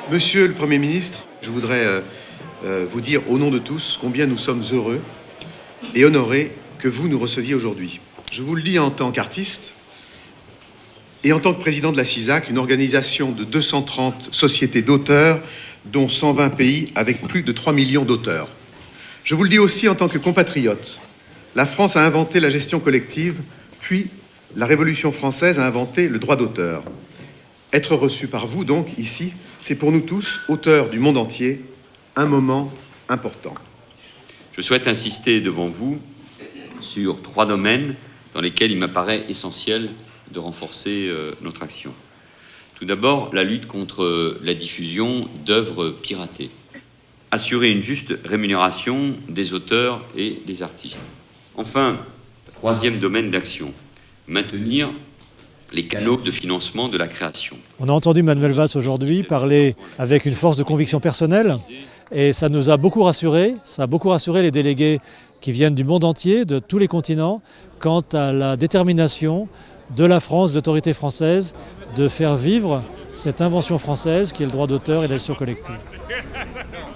Monsieur le Premier ministre, je voudrais vous dire au nom de tous combien nous sommes heureux et honorés que vous nous receviez aujourd'hui. Je vous le dis en tant qu'artiste et en tant que président de la CISAC, une organisation de 230 sociétés d'auteurs, dont 120 pays avec plus de 3 millions d'auteurs. Je vous le dis aussi en tant que compatriote. La France a inventé la gestion collective, puis la Révolution française a inventé le droit d'auteur. Être reçu par vous, donc, ici, c'est pour nous tous, auteurs du monde entier, un moment important. Je souhaite insister devant vous sur 3 domaines dans lesquels il m'apparaît essentiel de renforcer notre action. Tout d'abord, la lutte contre la diffusion d'œuvres piratées. Assurer une juste rémunération des auteurs et des artistes. Enfin, 3e domaine d'action, maintenir les canaux de financement de la création. On a entendu Manuel Valls aujourd'hui parler avec une force de conviction personnelle et ça nous a beaucoup rassurés. Ça a beaucoup rassuré les délégués qui viennent du monde entier, de tous les continents, quant à la détermination de la France, des autorités françaises, de faire vivre cette invention française qui est le droit d'auteur et la gestion collective.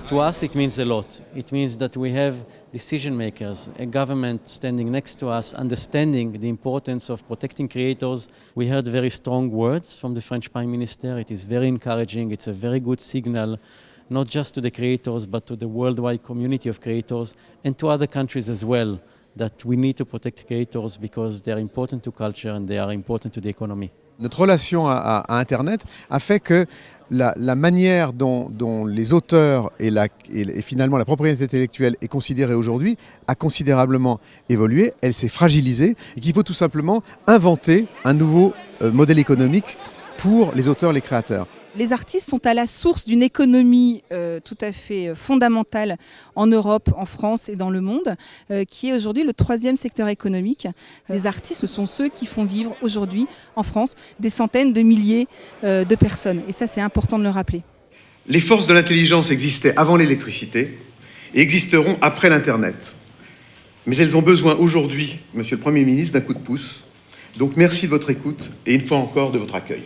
To us, it means a lot. It means that we have decision makers, a government standing next to us, understanding the importance of protecting creators. We heard very strong words from the French Prime Minister. It is very encouraging. It's a very good signal, not just to the creators, but to the worldwide community of creators and to other countries as well, that we need to protect creators because they are important to culture and they are important to the economy. Notre relation à Internet a fait que la manière dont les auteurs et finalement la propriété intellectuelle est considérée aujourd'hui a considérablement évolué, elle s'est fragilisée et qu'il faut tout simplement inventer un nouveau modèle économique pour les auteurs et les créateurs. Les artistes sont à la source d'une économie tout à fait fondamentale en Europe, en France et dans le monde, qui est aujourd'hui le 3e secteur économique. Les artistes sont ceux qui font vivre aujourd'hui en France des centaines de milliers de personnes. Et ça, c'est important de le rappeler. Les forces de l'intelligence existaient avant l'électricité et existeront après l'Internet. Mais elles ont besoin aujourd'hui, Monsieur le Premier ministre, d'un coup de pouce. Donc merci de votre écoute et une fois encore de votre accueil.